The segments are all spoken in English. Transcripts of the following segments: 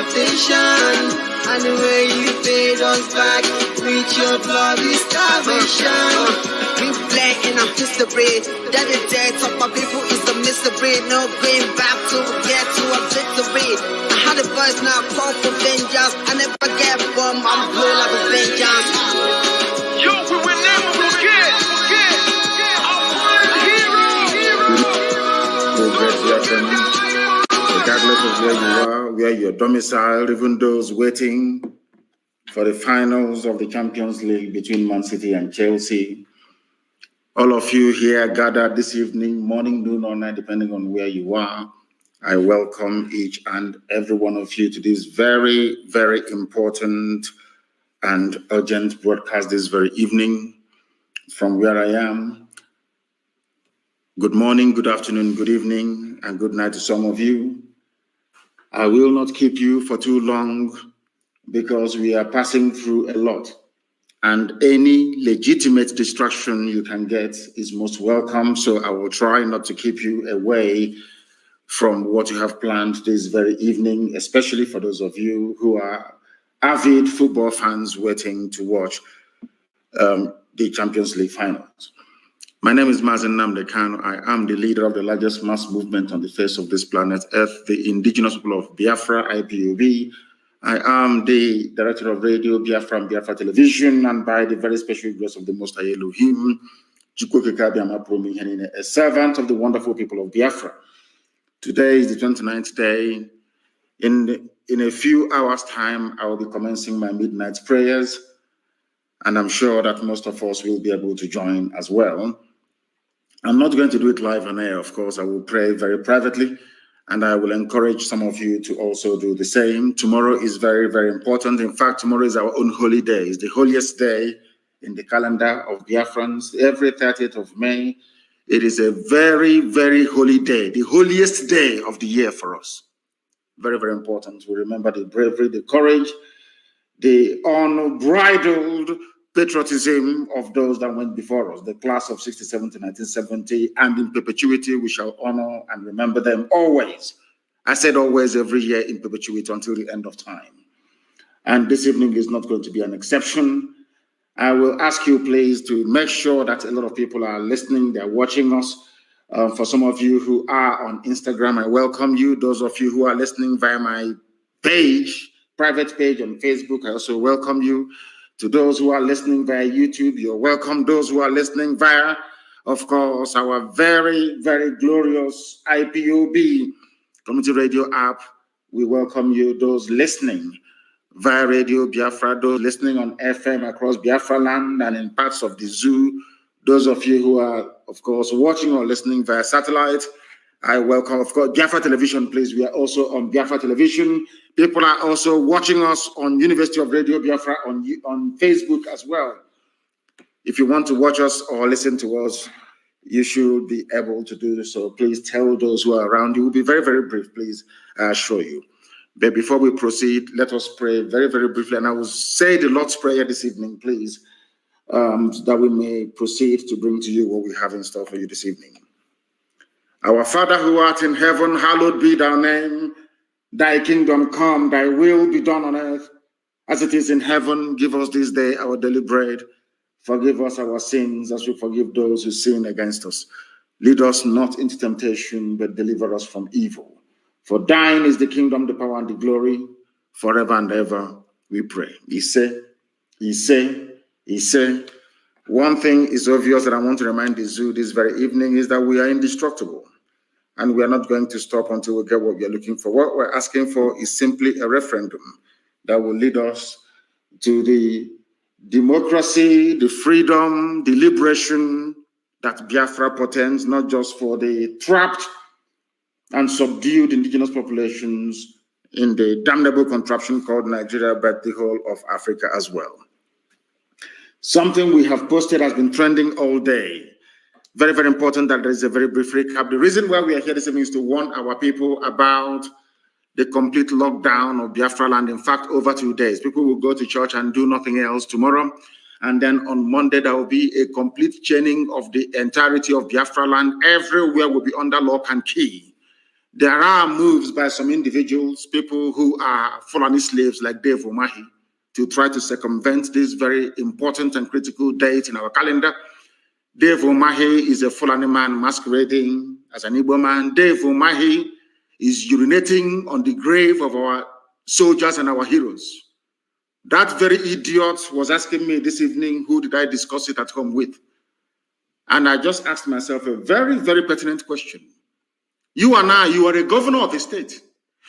plantation. And the way you paid us back with your bloody starvation. Reflect in our history that the death of our people is a mystery. No going back to get to a victory. I had a voice now call for vengeance. I never get bomb, I'm blown like a vengeance. Yo, we will never forget. Regardless of where you are, where you're domiciled, even those waiting for the finals of the Champions League between Man City and Chelsea, all of you here gathered this evening, morning, noon, or night, depending on where you are, I welcome each and every one of you to this very, very important and urgent broadcast this very evening from where I am. Good morning, good afternoon, good evening, and good night to some of you. I will not keep you for too long because we are passing through a lot, and any legitimate distraction you can get is most welcome. So I will try not to keep you away from what you have planned this very evening, especially for those of you who are avid football fans waiting to watch the Champions League finals. My name is Mazi Nnamdi Kanu. I am the leader of the largest mass movement on the face of this planet Earth, the indigenous people of Biafra, IPOB. I am the director of radio, Biafra and Biafra Television, and by the very special grace of the Most High Elohim, a servant of the wonderful people of Biafra. Today is the 29th day. In a few hours' time, I will be commencing my midnight prayers, and I'm sure that most of us will be able to join as well. I'm not going to do it live on air, of course. I will pray very privately, and I will encourage some of you to also do the same. Tomorrow is very, very important. In fact, tomorrow is our own holy day. It's the holiest day in the calendar of Biafrans. Every 30th of May, it is a very, very holy day, the holiest day of the year for us. Very, very important. We remember the bravery, the courage, the unbridled patriotism of those that went before us, the class of 67 to 1970, and in perpetuity we shall honor and remember them always. I said always, every year, in perpetuity until the end of time. And this evening is not going to be an exception. I will ask you, please, to make sure that a lot of people are listening, they're watching us. For some of you who are on Instagram, I welcome you. Those of you who are listening via my page, private page on Facebook, I also welcome you. To those who are listening via YouTube, you're welcome. Those who are listening via, of course, our very, very glorious IPOB community radio app, we welcome you. Those listening via Radio Biafra, those listening on FM across Biafra land and in parts of the zoo, those of you who are, of course, watching or listening via satellite, I welcome, of course, Biafra Television, please. We are also on Biafra Television. People are also watching us on University of Radio Biafra on Facebook as well. If you want to watch us or listen to us, you should be able to do so. Please tell those who are around you. We'll be very, very brief, please, I assure you. But before we proceed, let us pray very, very briefly. And I will say the Lord's Prayer this evening, please, so that we may proceed to bring to you what we have in store for you this evening. Our Father who art in heaven, hallowed be thy name. Thy kingdom come, thy will be done on earth as it is in heaven. Give us this day our daily bread. Forgive us our sins as we forgive those who sin against us. Lead us not into temptation, but deliver us from evil. For thine is the kingdom, the power, and the glory, forever and ever, we pray. He say. One thing is obvious that I want to remind the zoo this very evening is that we are indestructible. And we are not going to stop until we get what we are looking for. What we're asking for is simply a referendum that will lead us to the democracy, the freedom, the liberation that Biafra portends, not just for the trapped and subdued indigenous populations in the damnable contraption called Nigeria, but the whole of Africa as well. Something we have posted has been trending all day. Very, very important that there is a very brief recap. The reason why we are here this evening is to warn our people about the complete lockdown of Biafra land. In fact, over 2 days, people will go to church and do nothing else tomorrow. And then on Monday, there will be a complete chaining of the entirety of Biafra land. Everywhere will be under lock and key. There are moves by some individuals, people who are Fulani slaves like Dave Umahi, to try to circumvent this very important and critical date in our calendar. Dave Umahi is a Fulani man masquerading as an Igbo man. Dave Umahi is urinating on the grave of our soldiers and our heroes. That very idiot was asking me this evening, who did I discuss it at home with? And I just asked myself a very, very pertinent question. You and I, you are a governor of a state.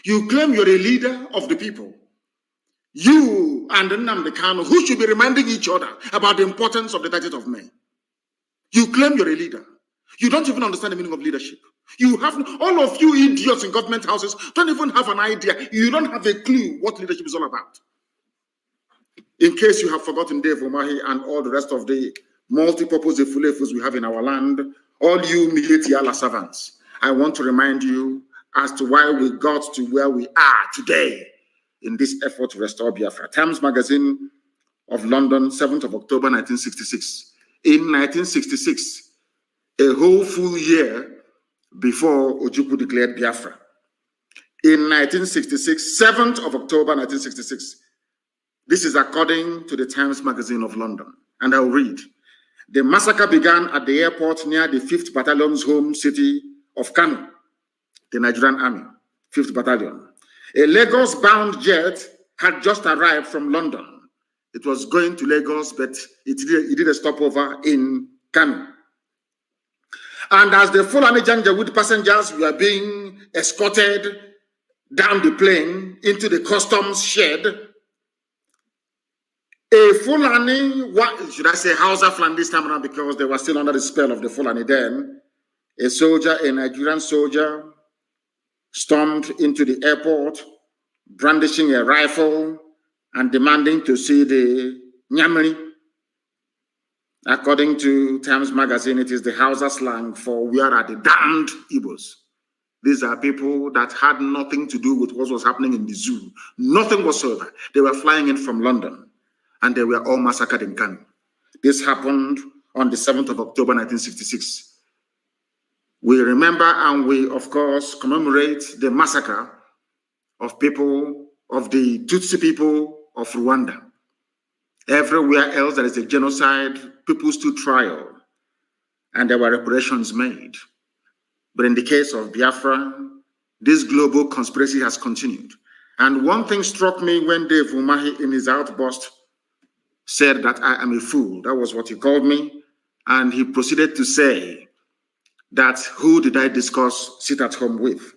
You claim you're a leader of the people. You and Nnamdi Kanu, who should be reminding each other about the importance of the 30th of May. You claim you're a leader. You don't even understand the meaning of leadership. You have, all of you idiots in government houses don't even have an idea. You don't have a clue what leadership is all about. In case you have forgotten Dave Umahi and all the rest of the multi-purpose Efulefus we have in our land, all you Mieti Allah servants, I want to remind you as to why we got to where we are today in this effort to restore Biafra. Times Magazine of London, 7th of October, 1966. In 1966, a whole full year before Ojukwu declared Biafra. In 1966, 7th of October, 1966, this is according to the Times Magazine of London, and I'll read. The massacre began at the airport near the 5th Battalion's home city of Kanu, the Nigerian Army, 5th Battalion. A Lagos-bound jet had just arrived from London. It was going to Lagos, but it did a stopover in Kanu. And as the Fulani Janjaweed passengers were being escorted down the plane into the customs shed, a Fulani, should I say Hausa Fulani this time around because they were still under the spell of the Fulani then, a soldier, a Nigerian soldier, stormed into the airport, brandishing a rifle and demanding to see the Nyamiri. According to Times Magazine, it is the Hausa slang for where are the damned Igbos. These are people that had nothing to do with what was happening in the zoo. Nothing whatsoever. They were flying in from London and they were all massacred in Kanu. This happened on the 7th of October, 1966. We remember and we, of course, commemorate the massacre of people, of the Tutsi people of Rwanda. Everywhere else there is a genocide, people stood trial, and there were reparations made. But in the case of Biafra, this global conspiracy has continued. And one thing struck me when Dave Umahi in his outburst said that I am a fool. That was what he called me. And he proceeded to say that who did I sit at home with?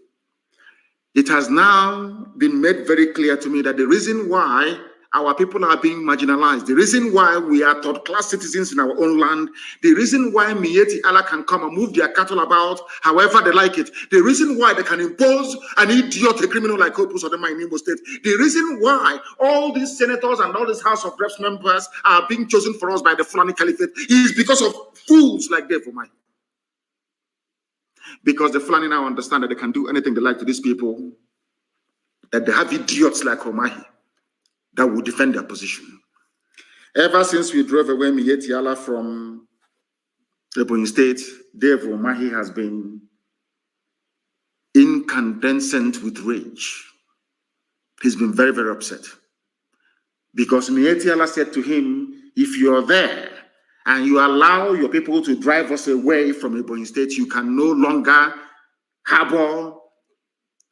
It has now been made very clear to me that the reason why our people are being marginalized, the reason why we are third-class citizens in our own land, the reason why Mieti Allah can come and move their cattle about however they like it, the reason why they can impose an idiot, a criminal like Opus Odema in Imo State, the reason why all these senators and all these House of Reps members are being chosen for us by the Fulani Caliphate is because of fools like Dave Umahi. Because the Fulani now understand that they can do anything they like to these people, that they have idiots like Umahi that will defend their position. Ever since we drove away Mieti Allah from Ebonyi State, Dave Umahi has been incandescent with rage. He's been very, very upset. Because Mieti Allah said to him, if you're there and you allow your people to drive us away from Ebonyi State, you can no longer harbor,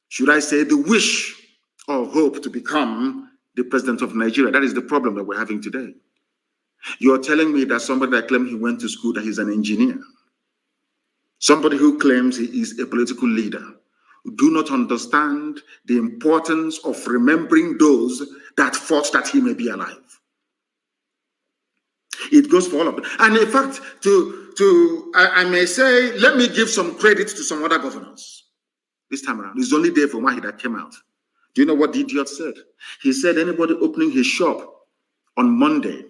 should I say, the wish or hope to become the president of Nigeria. That is the problem that we're having today. You're telling me that somebody that claims he went to school, that he's an engineer, somebody who claims he is a political leader, do not understand the importance of remembering those that fought that he may be alive. It goes for all of them. And in fact, I may say, let me give some credit to some other governors. This time around, it's only Dave Umahi that came out. Do you know what the idiot said? He said anybody opening his shop on Monday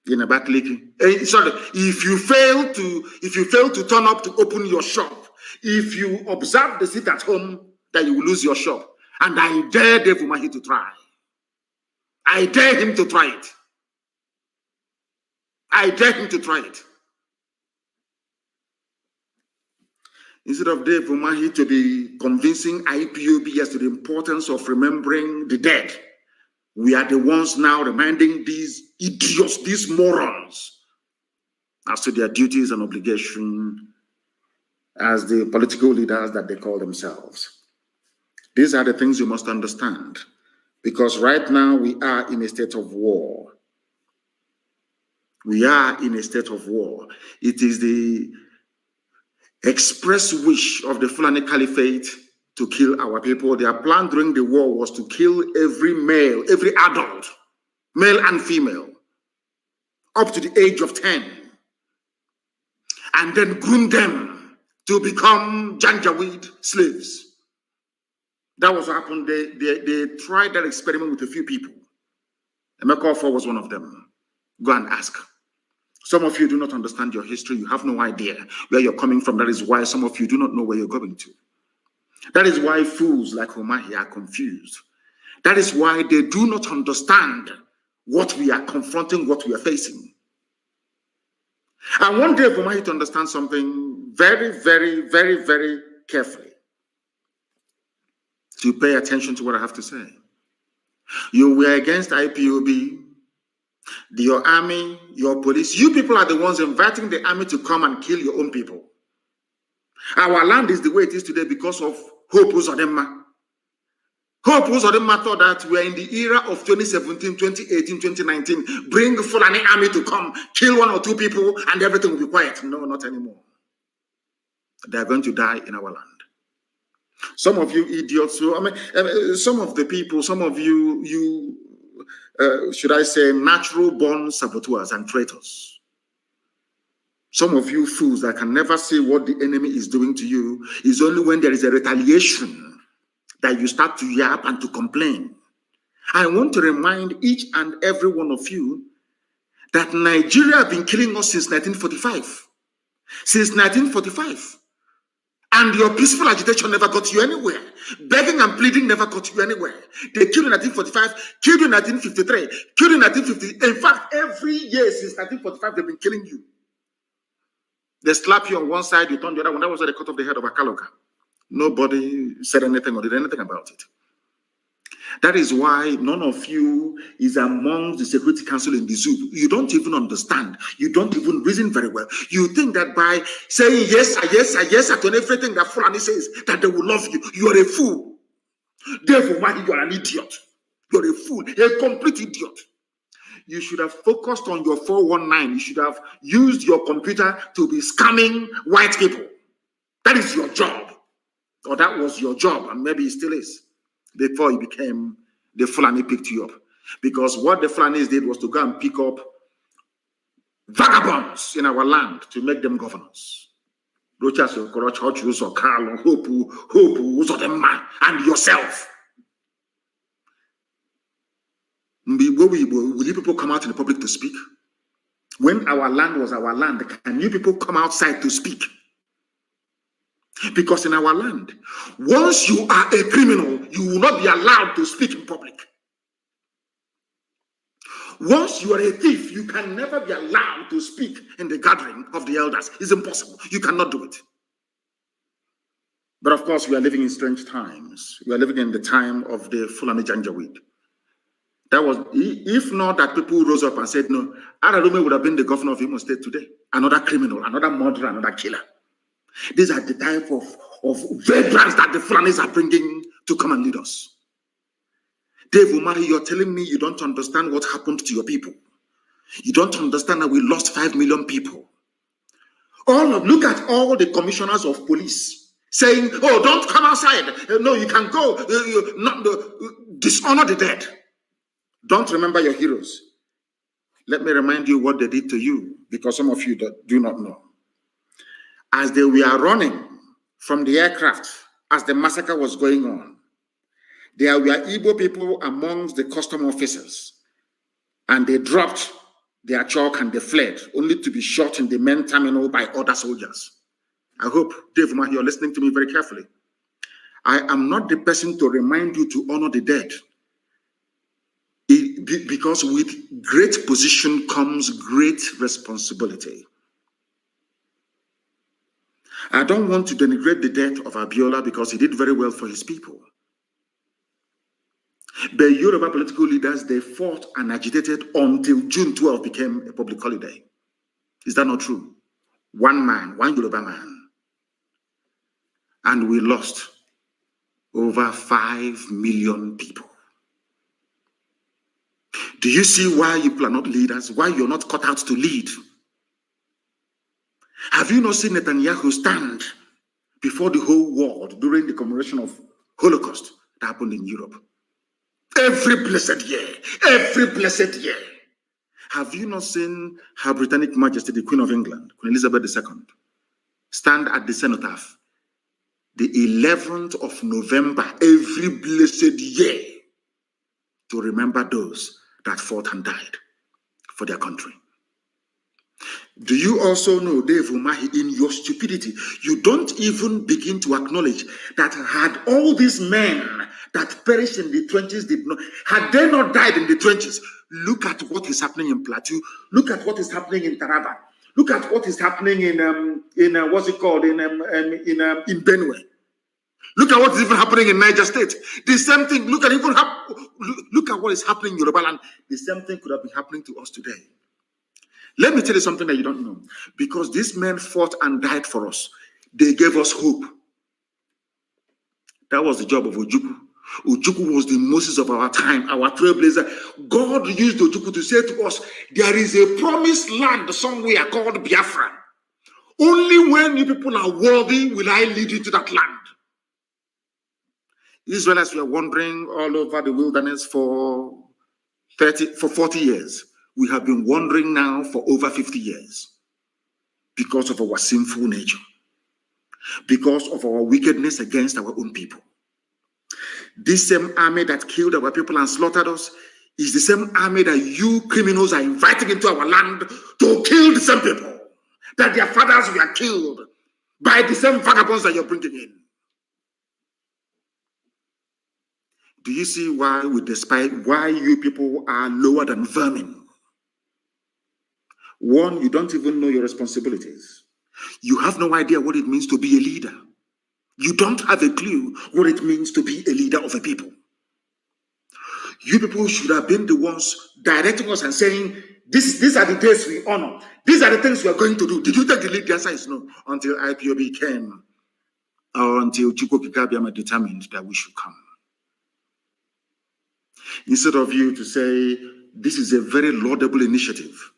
in Abakaliki, sorry, if you fail to turn up to open your shop, if you observe the sit at home, that you will lose your shop. And I dare Dave Umahi to try. I dare him to try it. I dare him to try it. Instead of Dave Umahi to be convincing IPOB as to the importance of remembering the dead, we are the ones now reminding these idiots, these morons, as to their duties and obligations as the political leaders that they call themselves. These are the things you must understand, because right now we are in a state of war. We are in a state of war. It is the express wish of the Fulani Caliphate to kill our people. Their plan during the war was to kill every male, every adult, male and female, up to the age of 10, and then groom them to become Janjaweed slaves. That was what happened. They tried that experiment with a few people. Emeka was one of them. Go and ask. Some of you do not understand your history. You have no idea where you're coming from. That is why some of you do not know where you're going to. That is why fools like Umahi are confused. That is why they do not understand what we are confronting, what we are facing. I want Dave Umahi to understand something very, very, very, very carefully. To pay attention to what I have to say. You were against IPOB, your army, your police. You people are the ones inviting the army to come and kill your own people. Our land is the way it is today because of Hope Uzodinma. Hope Uzodinma thought that we are in the era of 2017, 2018, 2019. Bring Fulani army to come, kill one or two people, and everything will be quiet. No, not anymore. They are going to die in our land. Some of you idiots, some of the people, some of you, should I say, natural-born saboteurs and traitors. Some of you fools that can never see what the enemy is doing to you is only when there is a retaliation that you start to yap and to complain. I want to remind each and every one of you that Nigeria has been killing us since 1945. Since 1945. And your peaceful agitation never got you anywhere. Begging and pleading never got you anywhere. They killed in 1945, killed in 1953, killed in 1950. In fact, every year since 1945, they've been killing you. They slap you on one side, you turn the other one. That was why they cut off the head of Akaloka. Nobody said anything or did anything about it. That is why none of you is among the Security Council in the zoo. You don't even understand. You don't even reason very well. You think that by saying yes, yes to everything that Fulani says, that they will love you. You are a fool. Therefore, why you are an idiot? You're a fool, a complete idiot. You should have focused on your 419. You should have used your computer to be scamming white people. That is your job. Or that was your job, and maybe it still is. Before you became, the Fulani picked you up. Because what the Fulanis did was to go and pick up vagabonds in our land to make them governors. And yourself. Will you people come out in the public to speak? When our land was our land, can you people come outside to speak? Because in our land, once you are a criminal, you will not be allowed to speak in public. Once you are a thief, you can never be allowed to speak in the gathering of the elders. It's impossible. You cannot do it. But of course, we are living in strange times. We are living in the time of the Fulani Janjaweed. That was, if not that people rose up and said, no, Aralume would have been the governor of Imo State today. Another criminal, another murderer, another killer. These are the type of vagrants that the Fulanis are bringing to come and lead us. Dave Umahi, you're telling me you don't understand what happened to your people. You don't understand that we lost 5 million people. Look at all the commissioners of police saying, oh, don't come outside. No, you can go. Dishonor the dead. Don't remember your heroes. Let me remind you what they did to you, because some of you do not know. As they were running from the aircraft, as the massacre was going on, there were Igbo people amongst the custom officers, and they dropped their chalk and they fled, only to be shot in the main terminal by other soldiers. I hope, Dave Umahi, you're listening to me very carefully. I am not the person to remind you to honor the dead, because with great position comes great responsibility. I don't want to denigrate the death of Abiola because he did very well for his people. The Yoruba political leaders, they fought and agitated until June 12 became a public holiday. Is that not true? One man, one Yoruba man. And we lost over 5 million people. Do you see why you people are not leaders? Why you're not cut out to lead? Have you not seen Netanyahu stand before the whole world during the commemoration of Holocaust that happened in Europe? Every blessed year, every blessed year. Have you not seen Her Britannic Majesty, the Queen of England, Queen Elizabeth II, stand at the cenotaph the 11th of November every blessed year to remember those that fought and died for their country? Do you also know, Dave Umahi, in your stupidity, you don't even begin to acknowledge that had all these men that perished in the trenches did not, had they not died in the trenches, look at what is happening in Plateau, look at what is happening in Taraba, look at what is happening in what's it called, in Benue. Look at what is even happening in Niger State. The same thing, look at what is happening in Yoruba land. The same thing could have been happening to us today. Let me tell you something that you don't know. Because these men fought and died for us, they gave us hope. That was the job of Ojukwu. Ojukwu was the Moses of our time, our trailblazer. God used Ojukwu to say to us, there is a promised land somewhere called Biafra. Only when you people are worthy will I lead you to that land. Israelites were wandering all over the wilderness for 40 years. We have been wandering now for over 50 years because of our sinful nature, because of our wickedness against our own people. This same army that killed our people and slaughtered us is the same army that you criminals are inviting into our land to kill the same people, that their fathers were killed by the same vagabonds that you're bringing in. Do you see why we despise, why you people are lower than vermin? One, you don't even know your responsibilities. You have no idea what it means to be a leader. You don't have a clue what it means to be a leader of a people. You people should have been the ones directing us and saying, these are the days we honor. These are the things we are going to do. Did you take the lead? The answer is no. Until IPOB came, or until Chukwu Kikabiama determined that we should come. Instead of you to say, this is a very laudable initiative.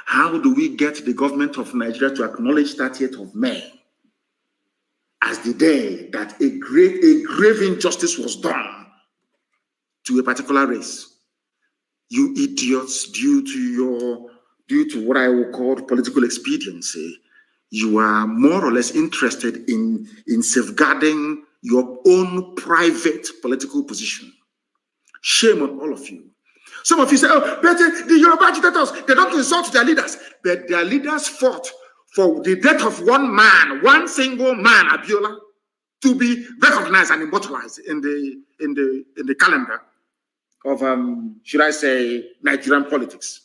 How do we get the government of Nigeria to acknowledge 30th of May as the day that a grave injustice was done to a particular race? You idiots, due to what I will call political expediency, you are more or less interested in safeguarding your own private political position. Shame on all of you. Some of you say, oh, but the Yoruba agitators, they don't insult their leaders. But their leaders fought for the death of one man, one single man, Abiola, to be recognized and immortalized in the calendar of, should I say, Nigerian politics.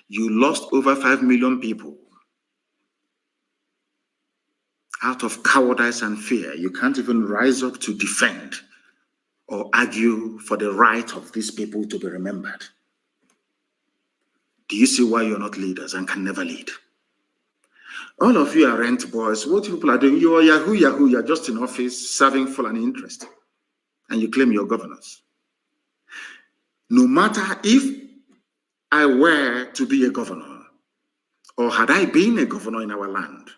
You lost over 5 million people out of cowardice and fear. You can't even rise up to defend or argue for the right of these people to be remembered. Do you see why you're not leaders and can never lead? All of you are rent boys. What people are doing, you are Yahoo, you're just in office serving Fulani interest, and you claim you're governors. No matter if I were to be a governor, or had I been a governor in our land,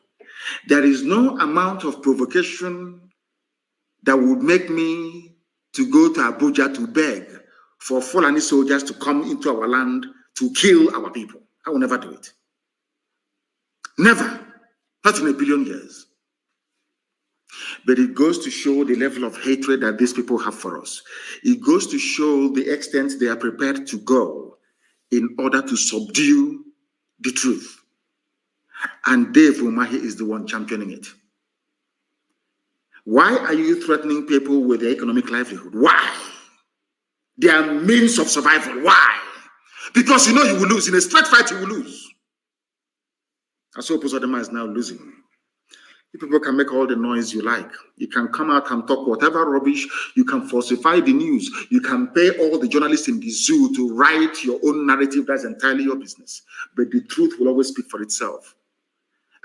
there is no amount of provocation that would make me to go to Abuja to beg for Fulani soldiers to come into our land to kill our people. I will never do it. Never. Not in a billion years. But it goes to show the level of hatred that these people have for us. It goes to show the extent they are prepared to go in order to subdue the truth. And Dave Umahi is the one championing it. Why are you threatening people with their economic livelihood? Why? Their means of survival. Why? Because you know you will lose. In a straight fight, you will lose. I suppose Adama is now losing. You people can make all the noise you like. You can come out and talk whatever rubbish. You can falsify the news. You can pay all the journalists in the zoo to write your own narrative. That's entirely your business. But the truth will always speak for itself.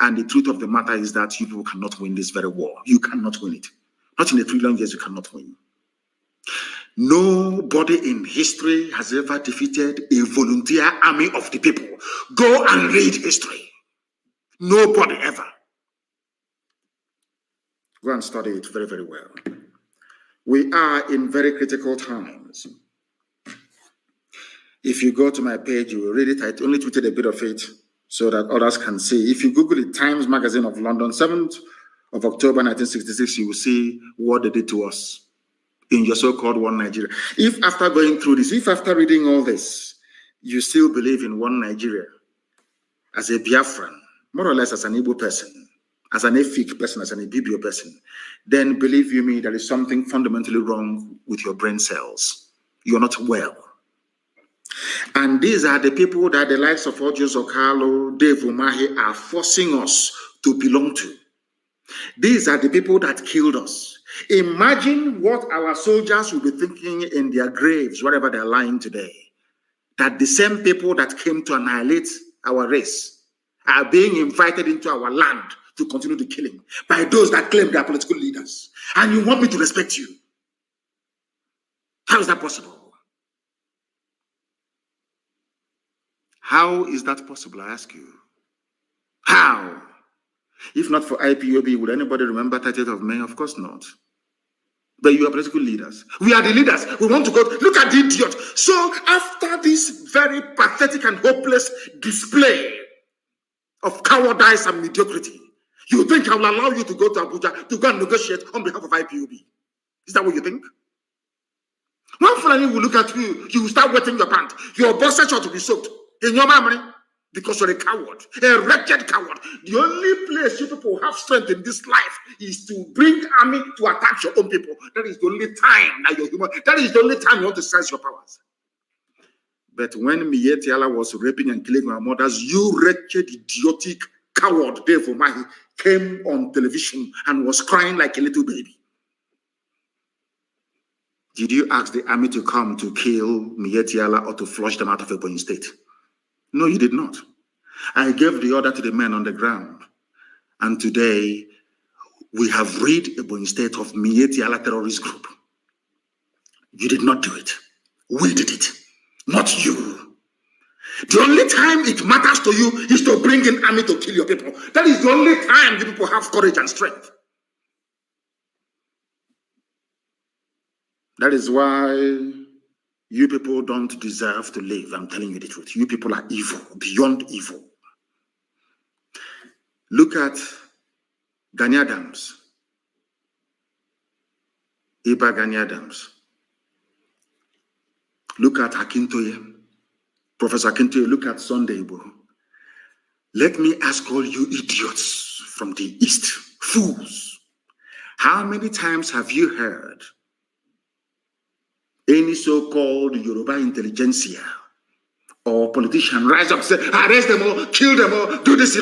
And the truth of the matter is that you people cannot win this very war. You cannot win it. Not in a trillion years, you cannot win. Nobody in history has ever defeated a volunteer army of the people. Go and read history. Nobody ever. Go and study it very, very well. We are in very critical times. If you go to my page, you will read it. I only tweeted a bit of it so that others can see. If you Google it, Times Magazine of London, 7th of October 1966, you will see what they did to us in your so-called one Nigeria. If after going through this, if after reading all this, you still believe in one Nigeria as a Biafran, more or less as an Igbo person, as an Efik person, as an Ibibio person, then believe you me, there is something fundamentally wrong with your brain cells. You're not well. And these are the people that the likes of Ojo Zokalo, Dave Umahi are forcing us to belong to. These are the people that killed us. Imagine what our soldiers will be thinking in their graves, wherever they're lying today. That the same people that came to annihilate our race are being invited into our land to continue the killing by those that claim they are political leaders. And you want me to respect you? How is that possible? How is that possible, I ask you? How? If not for IPOB, would anybody remember 30th of May? Of course not. But you are political leaders. We are the leaders. We want to go. Look at the idiot. So after this very pathetic and hopeless display of cowardice and mediocrity, you think I will allow you to go to Abuja to go and negotiate on behalf of IPOB? Is that what you think? One Fulani will look at you, you will start wetting your pants. Your boxer short will be soaked in your memory because you're a coward, a wretched coward. The only place you people have strength in this life is to bring army to attack your own people. That is the only time that you're human. That is the only time you want to sense your powers. But when Mietiala was raping and killing our mothers, you wretched, idiotic coward Dave Umahi came on television and was crying like a little baby. Did you ask the army to come to kill Mietiala or to flush them out of Ebonyi State? No, you did not. I gave the order to the men on the ground. And today, we have rid Ebonyi State of Mietiala terrorist group. You did not do it. We did it. Not you. The only time it matters to you is to bring in army to kill your people. That is the only time you people have courage and strength. That is why you people don't deserve to live. I'm telling you the truth. You people are evil, beyond evil. Look at Gani Adams. Iba Gani Adams. Look at Akintoye. Professor Akintoye, look at Sunday Igboho. Let me ask all you idiots from the East, fools. How many times have you heard any so-called Yoruba intelligentsia or politician rise up, say, arrest them all, kill them all, do this,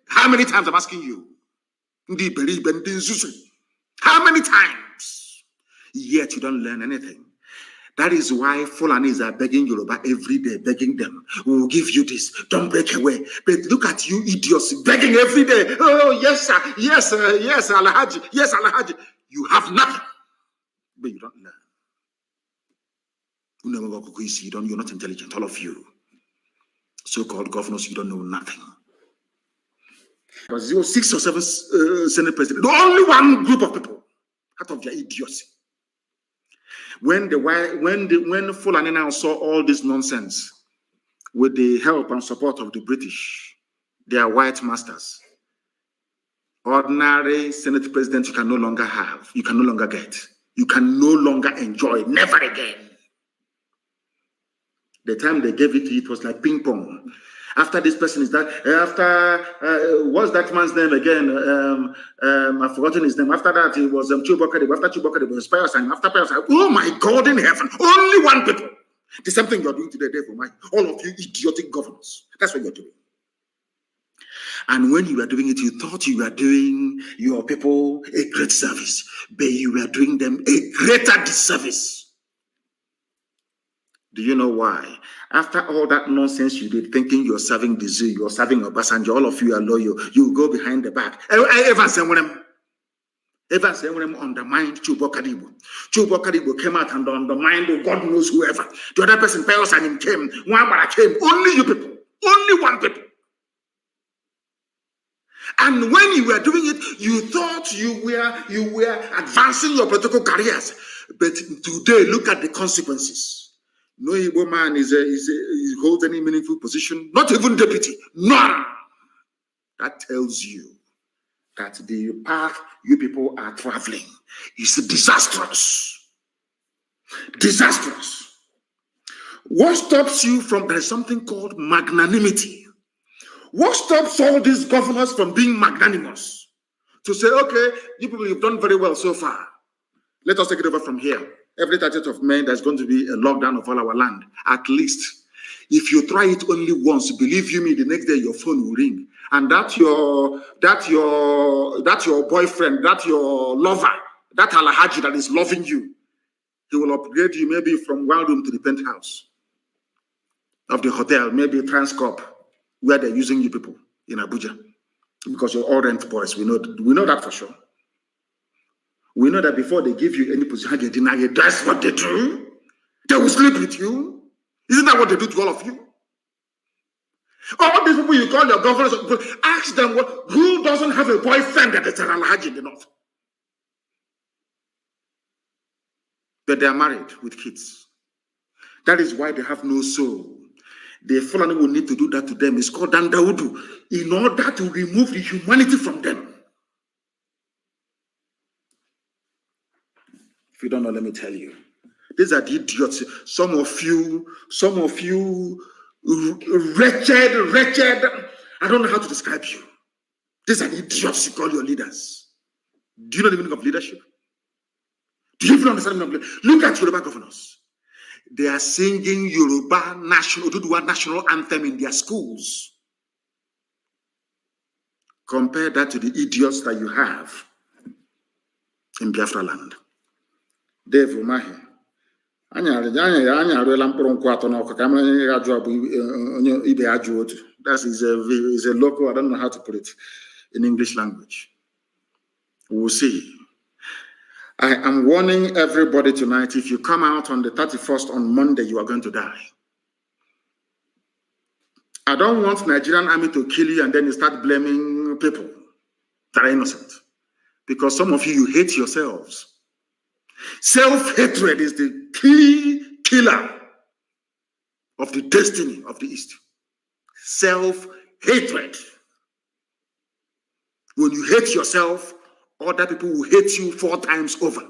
how many times I'm asking you? How many times? Yet you don't learn anything. That is why Fulanis are begging Yoruba every day, begging them, we will give you this, don't break away. But look at you idiots begging every day. Oh, yes, sir, yes, sir, yes, Alhaji, yes, Alhaji. You have nothing, but you don't learn. You're not intelligent, all of you. So-called governors, you don't know nothing. There was 6 or 7 Senate presidents, the only one group of people out of their idiocy. When Fulani now saw all this nonsense with the help and support of the British, their white masters, ordinary Senate president you can no longer have, you can no longer get, you can no longer enjoy, never again. The time they gave it to you, it was like ping pong. After this person is that, what's that man's name again? I've forgotten his name. After that, it was Chubakadebo. After Chubakadebo, it was Pius. After Pius, oh my God in heaven, only one people. The same thing you're doing today, Dave, all of you idiotic governors. That's what you're doing. And when you were doing it, you thought you were doing your people a great service, but you were doing them a greater disservice. Do you know why? After all that nonsense you did, thinking you're serving the zoo, you're serving Obasanjo, all of you are loyal, you go behind the back. Evans undermined Chubo Kadibo. Chubo Kadibo came out and undermined God knows whoever. The other person, Peos and him came. One came. Only you people. Only one people. And when you were doing it, you thought you were advancing your political careers. But today, look at the consequences. No Igbo man holds any meaningful position, not even deputy, none. That tells you that the path you people are traveling is disastrous. Disastrous. What stops you from, there is something called magnanimity. What stops all these governors from being magnanimous? To say, okay, you people have done very well so far. Let us take it over from here. Every 30th of May, there's going to be a lockdown of all our land. At least, if you try it only once, believe you me, the next day your phone will ring. And that your boyfriend, that your lover, that Alhaji that is loving you, he will upgrade you maybe from one room to the penthouse of the hotel, maybe Transcorp, where they're using you people in Abuja. Because you're all rent boys. We know that for sure. We know that before they give you any position, they deny you. That's what they do. They will sleep with you. Isn't that what they do to all of you? All these people you call your governors, ask them who doesn't have a boyfriend that is an Alhaji in the north? But they are married with kids. That is why they have no soul. The Fulani will need to do that to them. It's called Dandaudu, in order to remove the humanity from them. If you don't know, let me tell you. These are the idiots. Some of you, wretched. I don't know how to describe you. These are the idiots you call your leaders. Do you know the meaning of leadership? Do you even understand the meaning of leadership? Look at Yoruba governors. They are singing Yoruba national anthem in their schools. Compare that to the idiots that you have in Biafra land. Dave Umahi. That is a local, I don't know how to put it in English language. We'll see. I am warning everybody tonight, if you come out on the 31st on Monday, you are going to die. I don't want Nigerian army to kill you and then you start blaming people that are innocent. Because some of you hate yourselves. Self-hatred is the key killer of the destiny of the East. Self-hatred. When you hate yourself, other people will hate you 4 times over.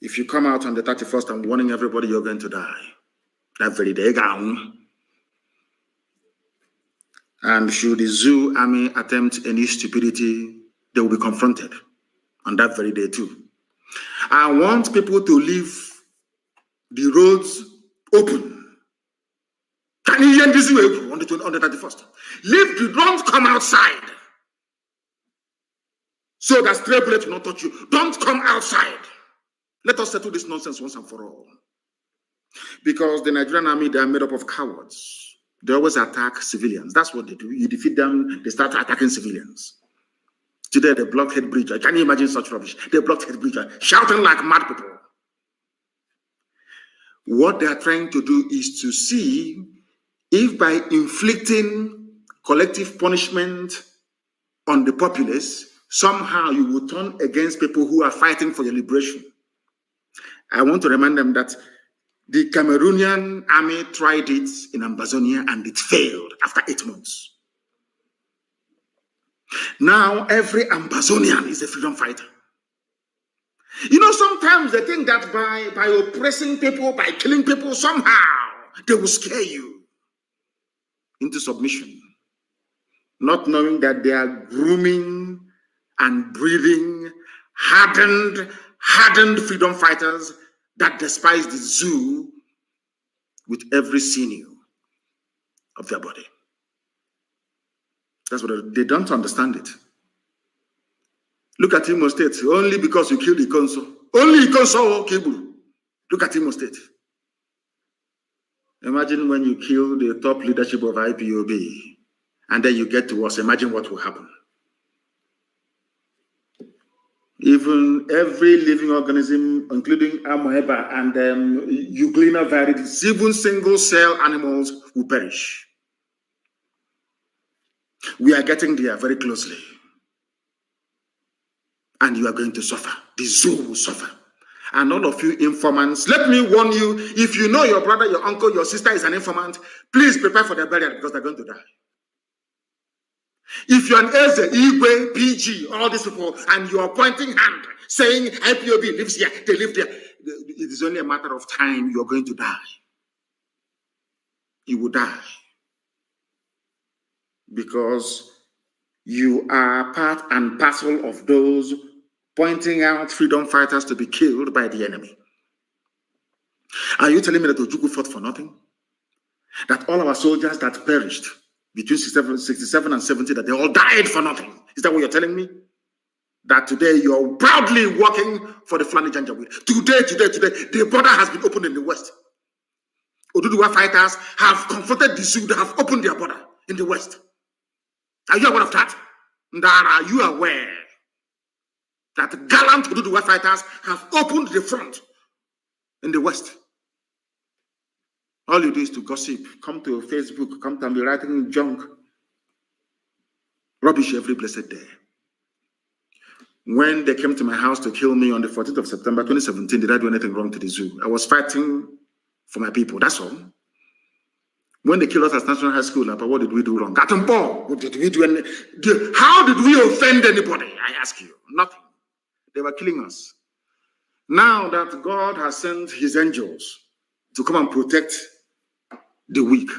If you come out on the 31st, I'm warning everybody you're going to die. That very day. And should the zoo army attempt any stupidity, they will be confronted on that very day too. I want people to leave the roads open. Can you hear this way on the 31st? Don't come outside. So that stray bullet will not touch you. Don't come outside. Let us settle this nonsense once and for all. Because the Nigerian army, they are made up of cowards. They always attack civilians. That's what they do. You defeat them, they start attacking civilians. Today, they blocked Head Bridge. Can you imagine such rubbish? They blocked Head Bridge, shouting like mad people. What they are trying to do is to see if by inflicting collective punishment on the populace, somehow you will turn against people who are fighting for your liberation. I want to remind them that the Cameroonian army tried it in Ambazonia and it failed after 8 months. Now every Ambazonian is a freedom fighter. You know, sometimes they think that by oppressing people, by killing people, somehow they will scare you into submission, not knowing that they are grooming and breeding hardened freedom fighters that despise the zoo with every sinew of their body. That's what they don't understand it. Look at Imo State. Only because you killed Ikonso. Only Ikonso Kiburu. Look at Imo State. Imagine when you kill the top leadership of IPOB and then you get to us. Imagine what will happen. Even every living organism, including amoeba and euglena viridis, even single cell animals will perish. We are getting there very closely. And you are going to suffer. The zoo will suffer. And all of you informants, let me warn you, if you know your brother, your uncle, your sister is an informant, please prepare for their burial because they're going to die. If you're an Eze, Igwe, PG, all these people, and you are pointing hand, saying IPOB lives here, they live there, it is only a matter of time you're going to die. You will die. Because you are part and parcel of those pointing out freedom fighters to be killed by the enemy. Are you telling me that Ojukwu fought for nothing? That all our soldiers that perished between 67 and 70, that they all died for nothing? Is that what you're telling me? That today you're proudly working for the Fulani Janjaweed. Today, the border has been opened in the West. Oduduwa fighters have confronted the Sioux that have opened their border in the West. Are you aware of that? Ndara, are you aware that gallant Oduduwa fighters have opened the front in the West? All you do is to gossip, come to Facebook, come to be writing junk, rubbish every blessed day. When they came to my house to kill me on the 14th of September 2017, did I do anything wrong to the zoo? I was fighting for my people, that's all. When they killed us at National High School, what did we do wrong? What did we do? How did we offend anybody? I ask you. Nothing. They were killing us. Now that God has sent his angels to come and protect the weak,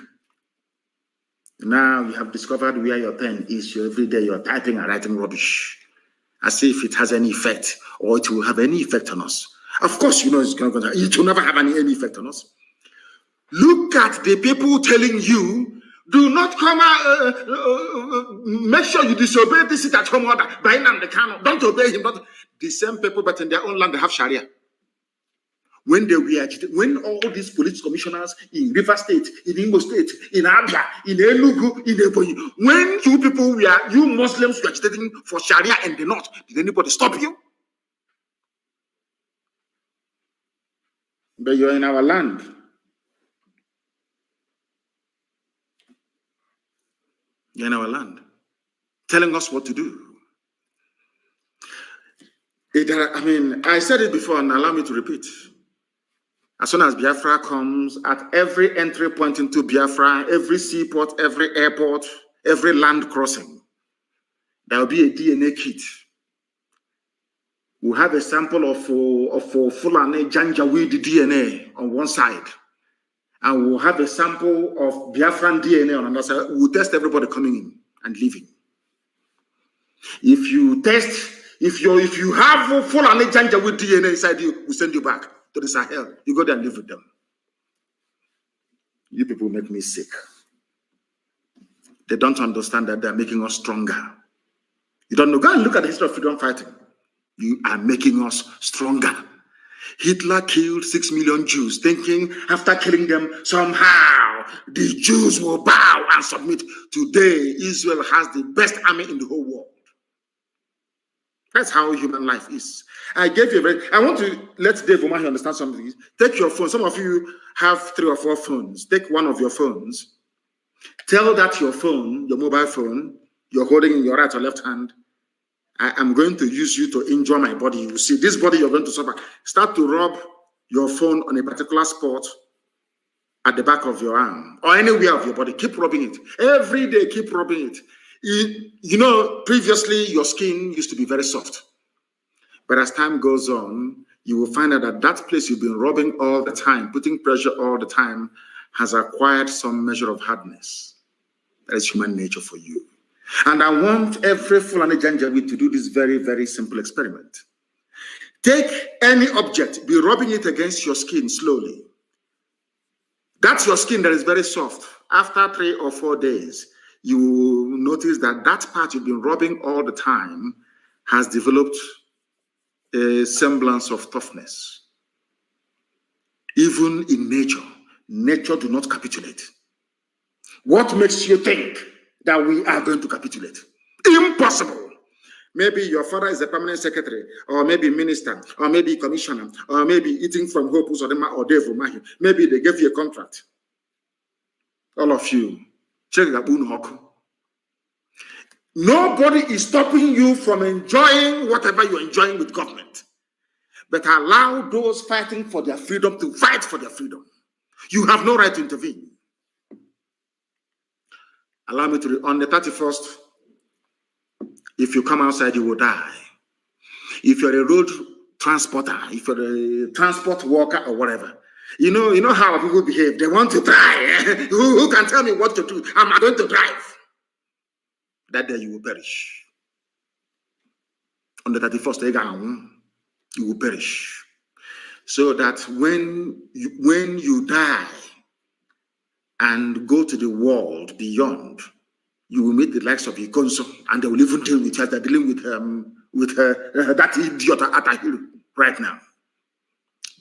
now you have discovered where your pen is. Every day you're typing and writing rubbish as if it has any effect or it will have any effect on us. Of course, you know it will never have any effect on us. Look at the people telling you, do not come out, make sure you disobey this sit at home order, by Nnamdi Kanu. Don't obey him. The same people, but in their own land, they have Sharia. When they were agitated, when all these police commissioners in River State, in Imo State, in Abia, in Enugu, in Ebonyi, when you Muslims were agitating for Sharia in the north, did anybody stop you? But you're in our land. You're in our land, telling us what to do. I said it before, and allow me to repeat. As soon as Biafra comes, at every entry point into Biafra, every seaport, every airport, every land crossing, there will be a DNA kit. We'll have a sample of Fulani Janjaweed DNA on one side. And we'll have a sample of Biafran DNA on another side. We'll test everybody coming in and leaving. If you have Fulani Janjaweed DNA inside you, we'll send you back to the Sahel. You go there and live with them. You people make me sick. They don't understand that they're making us stronger. You don't know. Go and look at the history of freedom fighting. You are making us stronger. Hitler killed 6 million Jews, thinking after killing them, somehow the Jews will bow and submit. Today, Israel has the best army in the whole world. That's how human life is. I want to let Dave Umahi understand something. Take your phone. Some of you have 3 or 4 phones. Take one of your phones. Tell that your phone, your mobile phone, you're holding in your right or left hand, I am going to use you to injure my body. You see, this body you're going to suffer. Start to rub your phone on a particular spot at the back of your arm or anywhere of your body. Keep rubbing it. Every day, keep rubbing it. You know, previously your skin used to be very soft. But as time goes on, you will find out that that place you've been rubbing all the time, putting pressure all the time, has acquired some measure of hardness. That is human nature for you. And I want every Fulani Janjaweed to do this very, very simple experiment. Take any object, be rubbing it against your skin slowly. That's your skin that is very soft. After 3 or 4 days, you will notice that that part you've been rubbing all the time has developed a semblance of toughness. Even in nature do not capitulate. What makes you think that we are going to capitulate? Impossible. Maybe your father is a permanent secretary, or maybe minister, or maybe commissioner, or maybe eating from Hope or Dave Umahi. Maybe they gave you a contract. All of you, check that Bunhoku. Nobody is stopping you from enjoying whatever you're enjoying with government. But allow those fighting for their freedom to fight for their freedom. You have no right to intervene. Allow me to, on the 31st, if you come outside, you will die. If you're a road transporter, if you're a transport worker or whatever, you know how people behave. They want to try. Who can tell me what to do? I'm going to drive. That day you will perish. On the 31st, you will perish. So that when you die and go to the world beyond, you will meet the likes of Ikonso, and they will even deal with her. They're dealing with that idiot at Ahiru right now.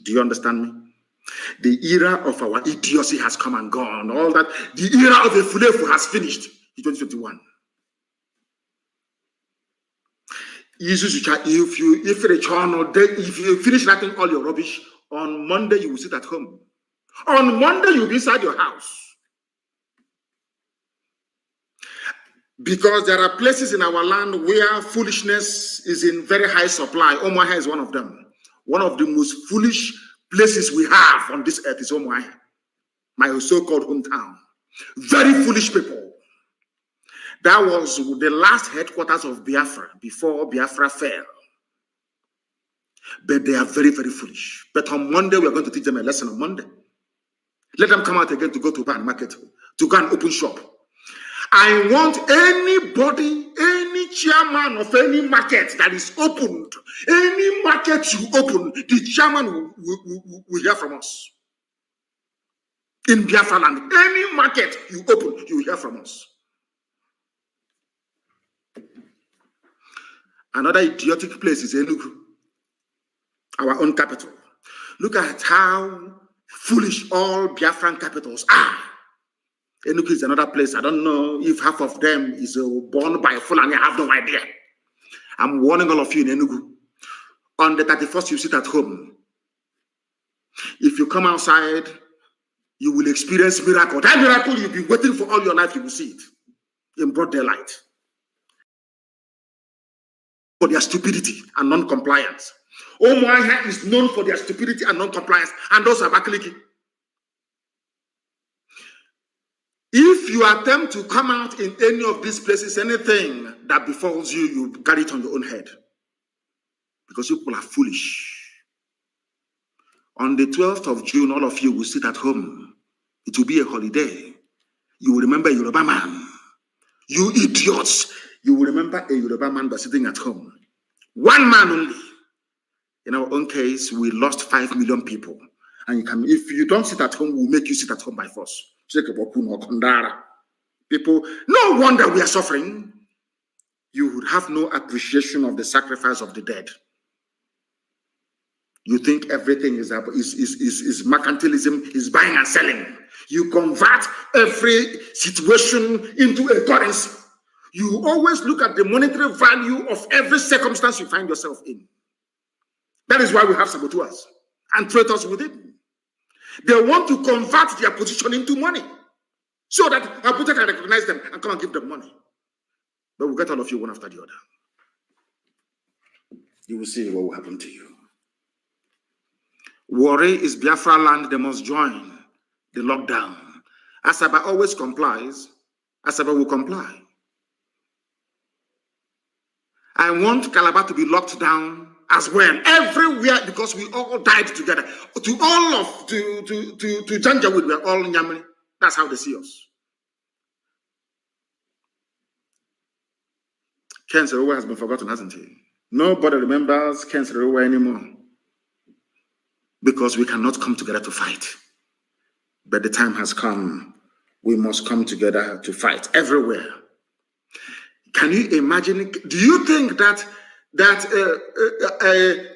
Do you understand me? The era of our idiocy has come and gone. All that, the era of the Fulefu has finished in 2021. If you finish writing all your rubbish, on Monday you will sit at home. On Monday you will be inside your house. Because there are places in our land where foolishness is in very high supply. Omaha is one of them. One of the most foolish places we have on this earth is Omaha, my so-called hometown. Very foolish people. That was the last headquarters of Biafra before Biafra fell. But they are very, very foolish. But on Monday, we are going to teach them a lesson on Monday. Let them come out again to go to Ban Market, to go and open shop. I want anybody, any chairman of any market that is opened, any market you open, the chairman will hear from us. In Biafra land, any market you open, you will hear from us. Another idiotic place is Enugu, our own capital. Look at how foolish all Biafran capitals are. Enugu is another place. I don't know if half of them is born by Fulani. I have no idea. I'm warning all of you in Enugu. On the 31st, you sit at home. If you come outside, you will experience miracle. That miracle you've been waiting for all your life, you will see it in broad daylight. For their stupidity and non-compliance. Omoaha is known for their stupidity and non-compliance, and those are Abakaliki. If you attempt to come out in any of these places, anything that befalls you, you carry it on your own head. Because people are foolish. On the 12th of June, all of you will sit at home. It will be a holiday. You will remember a Yoruba man. You idiots. You will remember a Yoruba man by sitting at home. One man only. In our own case, we lost 5 million people. And if you don't sit at home, we'll make you sit at home by force. People, no wonder we are suffering. You would have no appreciation of the sacrifice of the dead. You think everything is mercantilism, is buying and selling. You convert every situation into a currency. You always look at the monetary value of every circumstance you find yourself in. That is why we have saboteurs and traitors within. They want to convert their position into money so that Abuja can recognize them and come and give them money. But we'll get all of you one after the other. You will see what will happen to you. Worry is Biafra land. They must join the lockdown. Asaba always complies. Asaba will comply. I want Calabar to be locked down as well, everywhere, because we all died together. To all of to Janjaweed, we're all in Yamani. That's how they see us. Ken Serowe has been forgotten, hasn't he? Nobody remembers Ken Serowe anymore. Because we cannot come together to fight. But the time has come. We must come together to fight everywhere. Can you imagine? Do you think that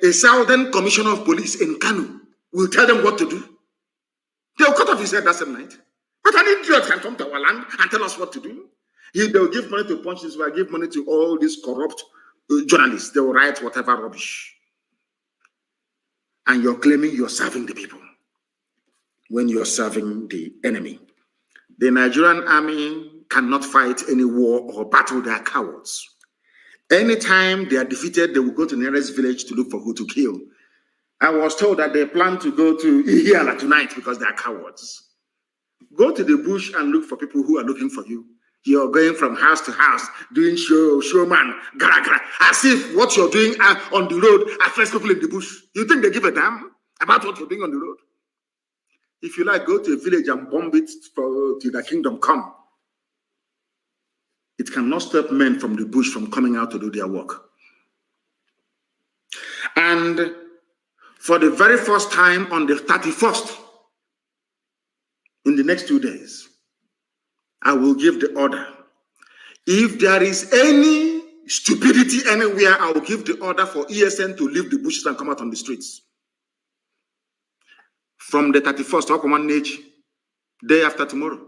a Southern Commissioner of Police in Kanu will tell them what to do? They'll cut off his head that same night. But an idiot can come to our land and tell us what to do. They'll give money to Punch this way, give money to all these corrupt journalists. They will write whatever rubbish. And you're claiming you're serving the people when you're serving the enemy. The Nigerian army cannot fight any war or battle. They are cowards. Anytime they are defeated, they will go to the nearest village to look for who to kill. I was told that they plan to go to Ihiala tonight because they are cowards. Go to the bush and look for people who are looking for you. You're going from house to house, doing showman, gara, as if what you're doing on the road affects people in the bush. You think they give a damn about what you're doing on the road? If you like, go to a village and bomb it till the kingdom come. It cannot stop men from the bush from coming out to do their work. And for the very first time on the 31st, in the next 2 days, I will give the order. If there is any stupidity anywhere, I will give the order for ESN to leave the bushes and come out on the streets. From the 31st, day after tomorrow.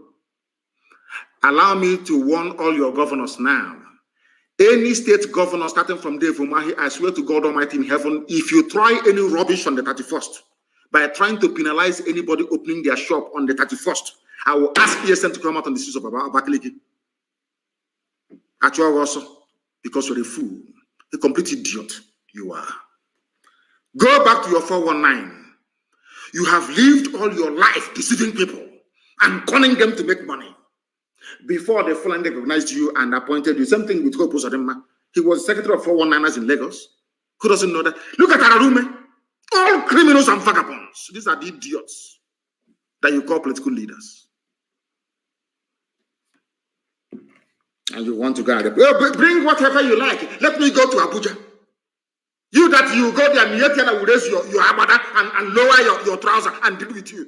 Allow me to warn all your governors now. Any state governor starting from Dave Umahi, I swear to God Almighty in heaven, if you try any rubbish on the 31st, by trying to penalize anybody opening their shop on the 31st, I will ask ESN to come out on the streets of Abakaliki. At your also, because you're a fool, a complete idiot you are. Go back to your 419. You have lived all your life deceiving people and conning them to make money. Before they finally recognized you and appointed you, same thing with Hope Uzodinma. He was secretary of 419ers in Lagos. Who doesn't know that? Look at Ararume. All criminals and vagabonds. These are the idiots that you call political leaders. And you want to go and bring whatever you like. Let me go to Abuja. You that you go there, Mietiana will raise your abada and lower your trouser and deal with you.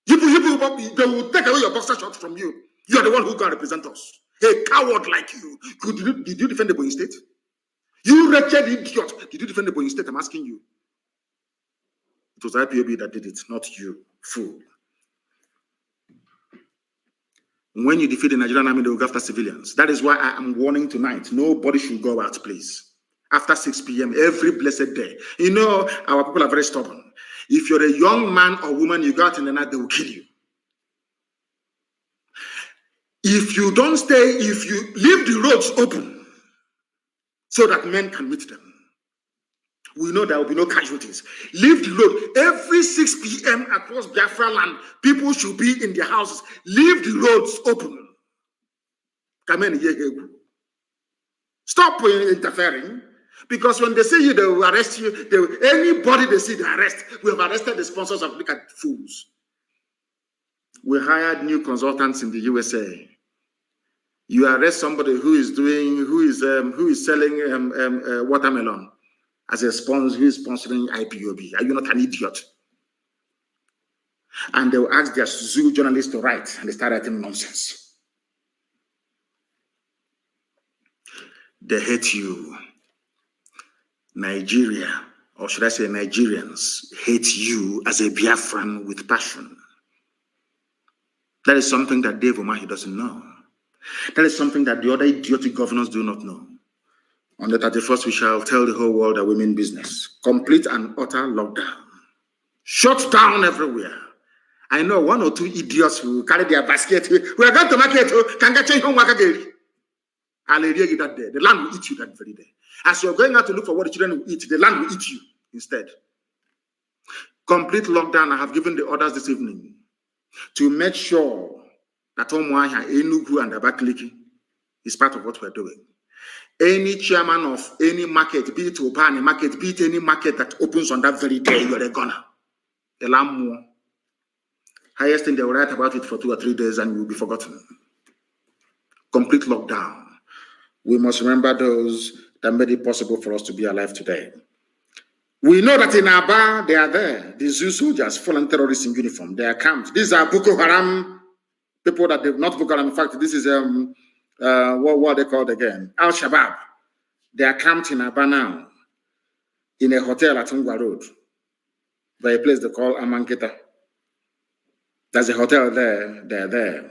They will take away your boxer shorts from you. You are the one who can represent us. A coward like you. Did you defend the Boeing State? You wretched idiot. Did you defend the Boeing State? I'm asking you. It was IPOB that did it, not you, fool. When you defeat the Nigerian army, they will go after civilians. That is why I am warning tonight. Nobody should go out, please. After 6 p.m. every blessed day. You know, our people are very stubborn. If you're a young man or woman, you go out in the night, they will kill you. If you don't stay, if you leave the roads open so that men can meet them, we know there will be no casualties. Leave the road. Every 6 p.m. across Biafra land, people should be in their houses. Leave the roads open. Stop interfering. Because when they see you, they will arrest you. Anybody they see, they arrest. We have arrested the sponsors of Look at Fools. We hired new consultants in the USA. You arrest somebody who is selling watermelon as a sponsor, who is sponsoring IPOB. Are you not an idiot? And they will ask their zoo journalists to write, and they start writing nonsense. They hate you. Nigeria, or should I say Nigerians, hate you as a Biafran with passion. That is something that Dave Umahi doesn't know. That is something that the other idiotic governors do not know. On the 31st, we shall tell the whole world that we mean business. Complete and utter lockdown. Shut down everywhere. I know 1 or 2 idiots who carry their basket. We are going to market. Can get change homework again. I'll you that day. The land will eat you that very day. As you're going out to look for what the children will eat, the land will eat you instead. Complete lockdown. I have given the orders this evening to make sure that Omuahia, Enugu, and Abakaliki is part of what we're doing. Any chairman of any market, be it Obani market, be it any market that opens on that very day, you're a gunner. The lamb more. Highest thing, they will write about it for 2 or 3 days and will be forgotten. Complete lockdown. We must remember those that made it possible for us to be alive today. We know that in Aba, they are there. The zoo soldiers, fallen terrorists in uniform. They are camped. These are Boko Haram people that they've not Boko Haram. In fact, this is what are they called again? Al Shabaab. They are camped in Aba now, in a hotel at Ngwa Road, by a place they call Amanketa. There's a hotel there. They're there.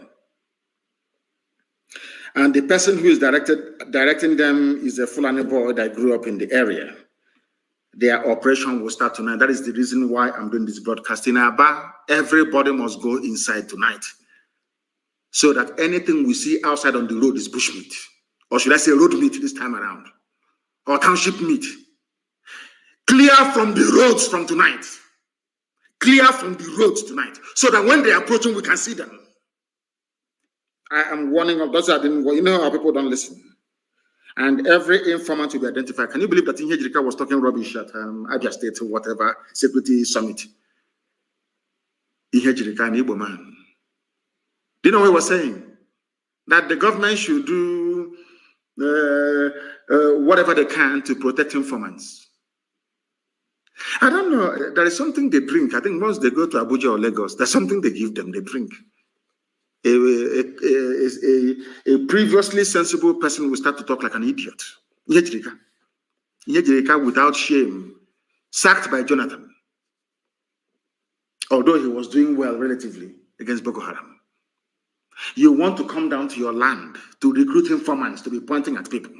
And the person who is directing them is a Fulani boy that grew up in the area. Their operation will start tonight. That is the reason why I'm doing this broadcast. In Aba, everybody must go inside tonight, so that anything we see outside on the road is bushmeat. Or should I say road meat this time around? Or township meat. Clear from the roads from tonight. Clear from the roads tonight. So that when they're approaching, we can see them. I am warning of those that didn't, you know how people don't listen. And every informant will be identified. Can you believe that Inhejirika was talking rubbish at Abia State or whatever security summit? Inhejirika, an Igbo man. Do you know what he was saying? That the government should do whatever they can to protect informants. I don't know. There is something they drink. I think once they go to Abuja or Lagos, there's something they give them. They drink. A previously sensible person will start to talk like an idiot. Nyejirika without shame, sacked by Jonathan, although he was doing well relatively against Boko Haram. You want to come down to your land to recruit informants to be pointing at people.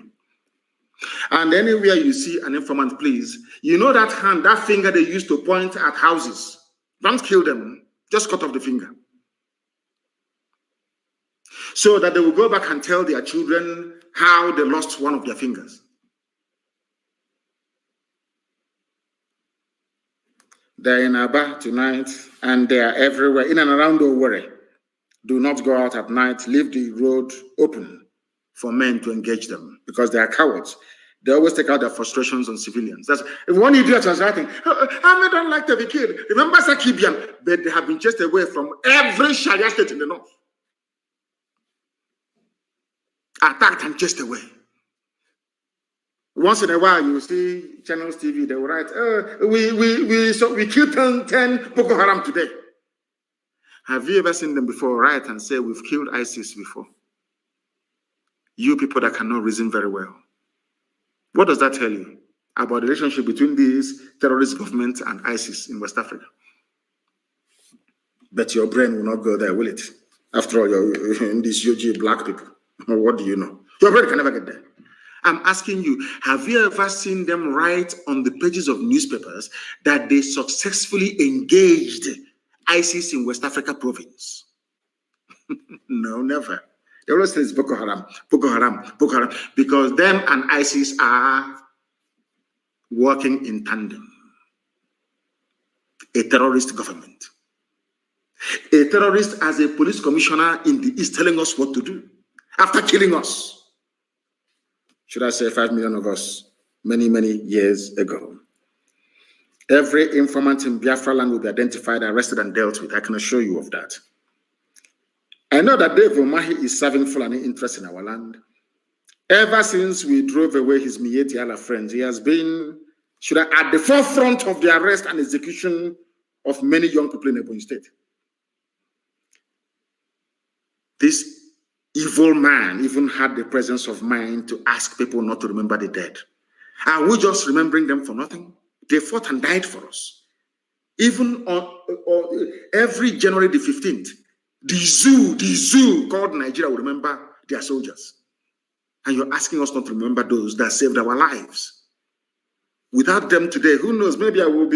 And anywhere you see an informant, please, you know that hand, that finger they used to point at houses. Don't kill them, just cut off the finger. So that they will go back and tell their children how they lost one of their fingers. They're in Aba tonight, and they are everywhere, in and around Owerri. Do not go out at night. Leave the road open for men to engage them, because they are cowards. They always take out their frustrations on civilians. That's if one idiot was writing, I don't like to be killed. Remember Sakibian, but they have been chased away from every Sharia state in the north. Attacked and chased away. Once in a while, you see channels TV, they will write, we killed 10 Boko Haram today. Have you ever seen them before write and say, we've killed ISIS before? You people that cannot reason very well. What does that tell you about the relationship between these terrorist governments and ISIS in West Africa? But your brain will not go there, will it? After all, you're in these UG black people. What do you know? Your brain can never get there. I'm asking you, have you ever seen them write on the pages of newspapers that they successfully engaged ISIS in West Africa province? No, never. They always say it's Boko Haram, Boko Haram, Boko Haram, because them and ISIS are working in tandem. A terrorist government. A terrorist as a police commissioner in the East telling us what to do after killing us. Should I say 5 million of us many, many years ago. Every informant in Biafra land will be identified, arrested, and dealt with. I can assure you of that. I know that Dave Umahi is serving Fulani interest in our land. Ever since we drove away his Mietiala friends, he has been at the forefront of the arrest and execution of many young people in Ebonyi State. This evil man even had the presence of mind to ask people not to remember the dead. Are we just remembering them for nothing? They fought and died for us. Even on every January the 15th, the zoo called Nigeria will remember their soldiers. And you're asking us not to remember those that saved our lives. Without them today, who knows? Maybe I'll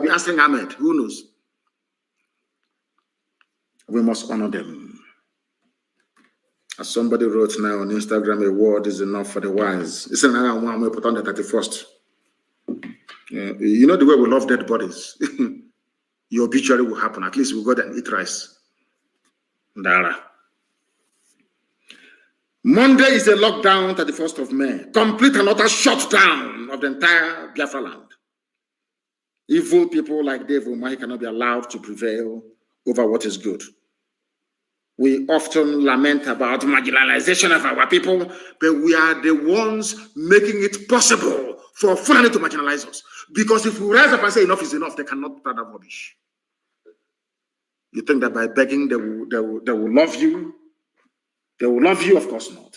be answering Ahmed. Who knows? We must honor them. As somebody wrote now on Instagram, a word is enough for the wise. It's another one we put on the 31st. You know the way we love dead bodies. Your obituary will happen. At least we'll go there and eat rice. Dara. Monday is a lockdown, 31st of May. Complete and utter shutdown of the entire Biafra land. Evil people like Dave Umahi cannot be allowed to prevail over what is good. We often lament about marginalization of our people, but we are the ones making it possible for Fulani to marginalize us. Because if we rise up and say enough is enough, they cannot put that rubbish. You think that by begging they will love you? They will love you? Of course not.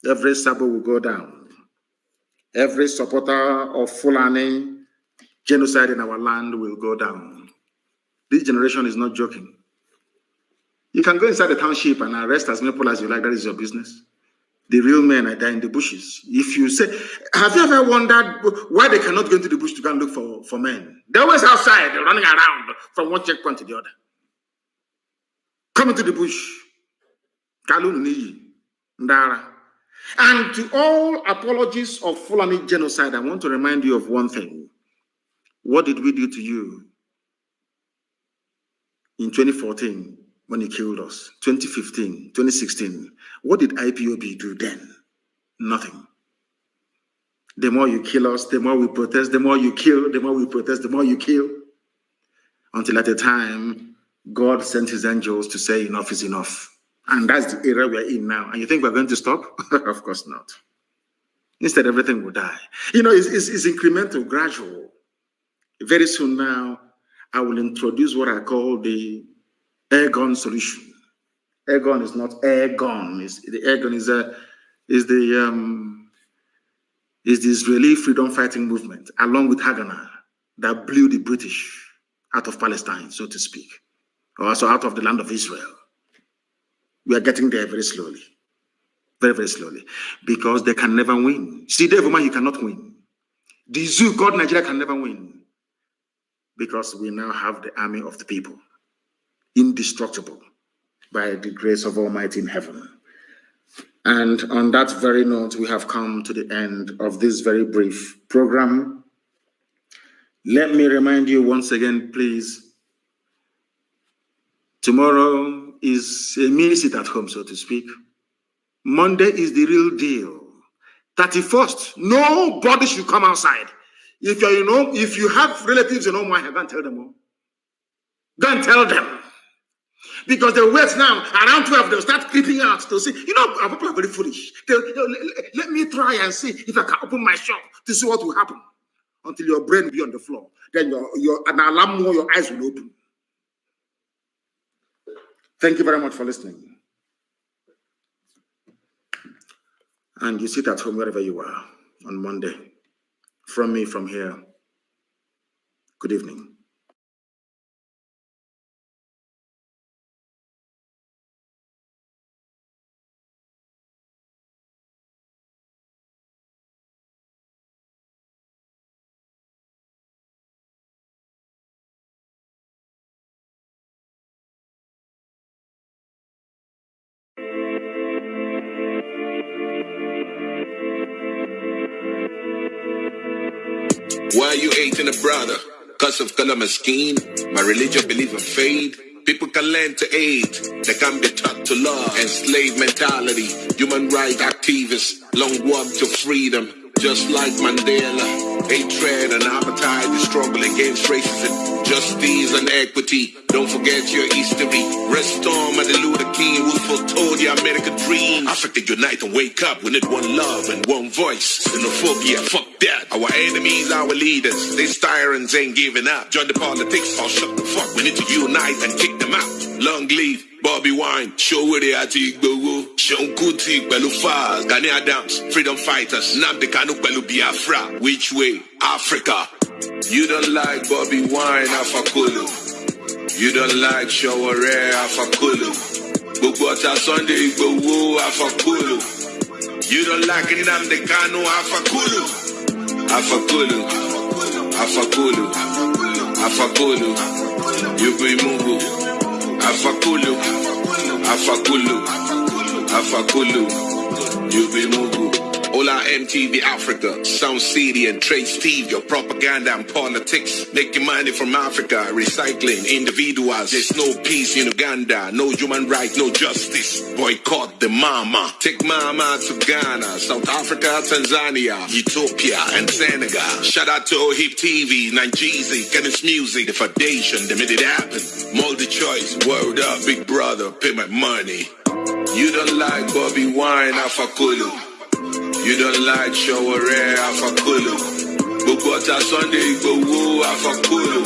Every Sabo will go down. Every supporter of Fulani genocide in our land will go down. This generation is not joking. You can go inside the township and arrest as many people as you like. That is your business. The real men are there in the bushes. If you say, have you ever wondered why they cannot go into the bush to go and look for men? They're always outside, they're running around from one checkpoint to the other. Come into the bush. And to all apologies of Fulani genocide, I want to remind you of one thing. What did we do to you in 2014 when you killed us? 2015, 2016. What did IPOB do then? Nothing. The more you kill us, the more we protest, the more you kill, the more we protest, the more you kill. Until at a time, God sent his angels to say enough is enough. And that's the era we're in now. And you think we're going to stop? Of course not. Instead, everything will die. You know, it's incremental, gradual. Very soon now, I will introduce what I call the air gun solution. Air gun is not air gun. The air gun is the Israeli freedom fighting movement, along with Haganah, that blew the British out of Palestine, so to speak, or also out of the land of Israel. We are getting there very slowly, very, very slowly, because they can never win. See, the woman, you cannot win. The zoo called Nigeria can never win, because we now have the army of the people, indestructible by the grace of Almighty in heaven. And on that very note, we have come to the end of this very brief program. Let me remind you once again, please, tomorrow is a mini sit at home, so to speak. Monday is the real deal. 31st, nobody should come outside. If you have relatives in Omaha, go and tell them all. Go and tell them. Because the wait now, around 12, they'll start creeping out to see. Our people are very foolish. Let me try and see if I can open my shop to see what will happen. Until your brain will be on the floor. Then an alarm, your eyes will open. Thank you very much for listening. And you sit at home wherever you are on Monday. From me, from here, good evening. Why you hating a brother? Cause of color, my skin, my religion, belief and faith. People can learn to hate, they can be taught to love. Enslaved mentality, human rights activists, long walk to freedom. Just like Mandela, hatred and appetite, the struggle against racism, justice and equity. Don't forget your history. Rest on Martin Luther King, who foretold the American dream. Africa unite and wake up. We need one love and one voice. Xenophobia, fuck that. Our enemies, our leaders. These tyrants ain't giving up. Join the politics or shut the fuck. We need to unite and kick them out. Long live Bobby Wine, show where they are to Igbo, Sean Kuti, Belu Faz, Gani Adams, freedom fighters, Nnamdi Kanu, Belu Biafra. Which way? Africa. You don't like Bobby Wine, Afakulu. You don't like Shaware, Afakulu. Bubota Sunday, Igbo, Afakulu. You don't like Nnamdi Kanu, Afakulu. Afakulu. Afakulu. Afakulu. You be Mungu. Afakulu, Afakulu, Afakulu, you be Mugu. Ola MTV Africa, Sound City and Trade Steve, your propaganda and politics. Making money from Africa, recycling individuals. There's no peace in Uganda, no human rights, no justice. Boycott the mama. Take mama to Ghana, South Africa, Tanzania, Ethiopia and Senegal. Shout out to OHIP TV, Nigeria, Kenneth Music, the Foundation, they made it happen. Multi-choice, word up, big brother, pay my money. You don't like Bobby Wine, Afakulu. You don't like Shaware, Afakulu. Bubota Mr. Sunday Igboho Afakulu.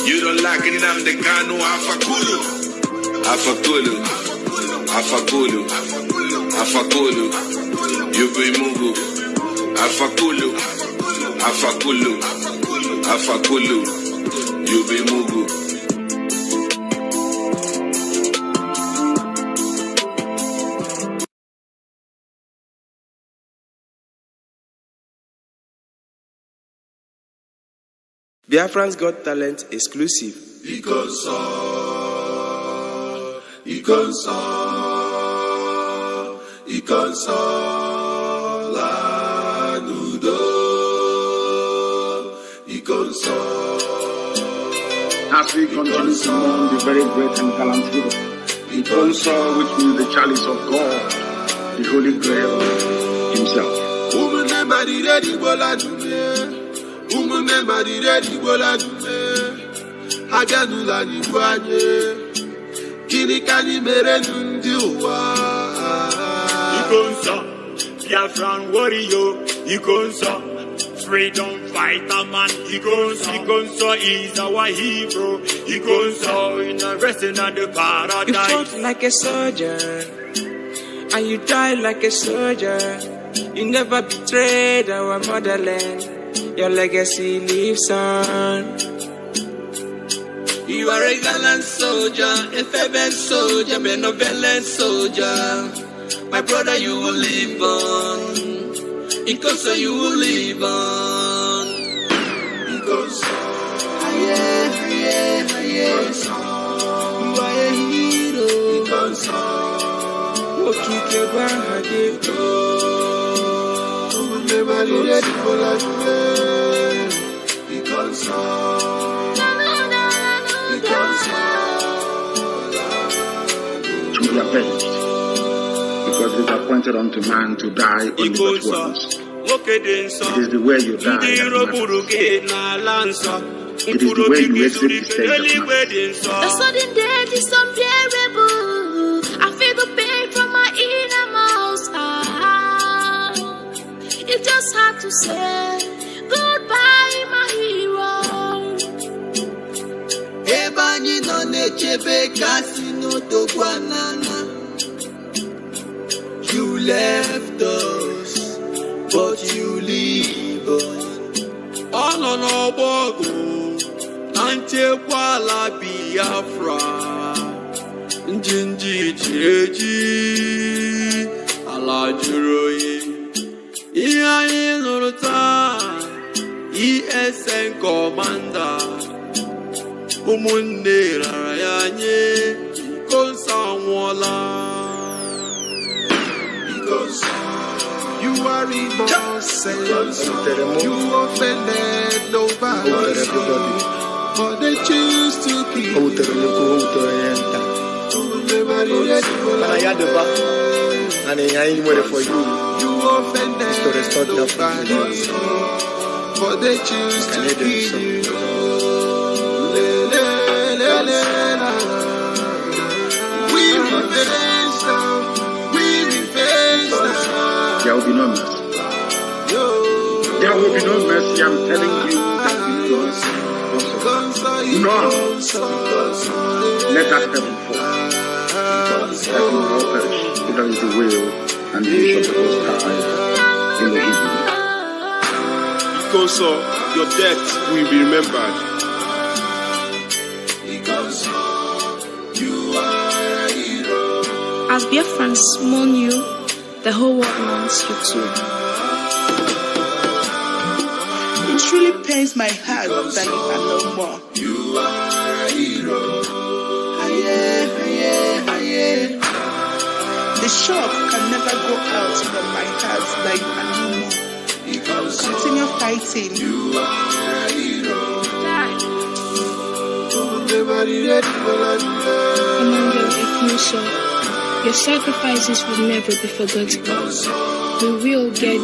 You don't like it, I'm the kanu Afakulu. Afakulu. Afakulu. Afakulu. You be mugu. Afakulu. Afakulu. Afakulu. You be mugu. Biafran's Got Talent exclusive. Ikonso la nudo. Ikonso. As we continue to mourn the very great and gallant hero, Ikonso, which means the chalice of God, the Holy Grail himself. Aganula ni kwanye kini kani mere nundi uwa. Ikonso, Biafran warrior, Ikonso, freedom fighter man, Ikonso is our hero, Ikonso in the resting of the paradise. You fought like a soldier, and you died like a soldier. You never betrayed our motherland. Your legacy lives on. You are a gallant soldier, a fervent soldier, benevolent soldier. My brother, you will live on. Ikonso, you will live on. Ikonso, Ikonso, you are a hero. Ikonso, Ikonso. To be avenged, because it is appointed unto man to die only but once. It is the way you die that matters. It is the way you exit the stage that matters. The sudden death is unbearable. I feel the pain from my innermost heart. It's just hard to say goodbye, my hero. Ebani no nechebe kasino to guanana. You left us, but you live on. Ono no bogo, ante kwala Biafra, njinji cheji, ala juroye, iya inuruta, ESN commander. Umunne rarayanye, Ikonso wala. Ikonso, you are innocent. You offended nobody, but they choose to keep you. You offended nobody, but they choose to keep you. There will be no mercy. There will be no mercy. I'm telling you that we will none. Let that heaven fall. That we will all perish. If that is the will and the wish of the Most High in the evening. Ikonso, your death will be remembered. As Biafrans mourn you, the whole world mourns you too. It truly pains my heart that you are no more. You are a hero. The shock can never go out from my heart that you are no more. Continue fighting. You are a hero. Emmanuel Ikonso, your sacrifices will never be forgotten. We will get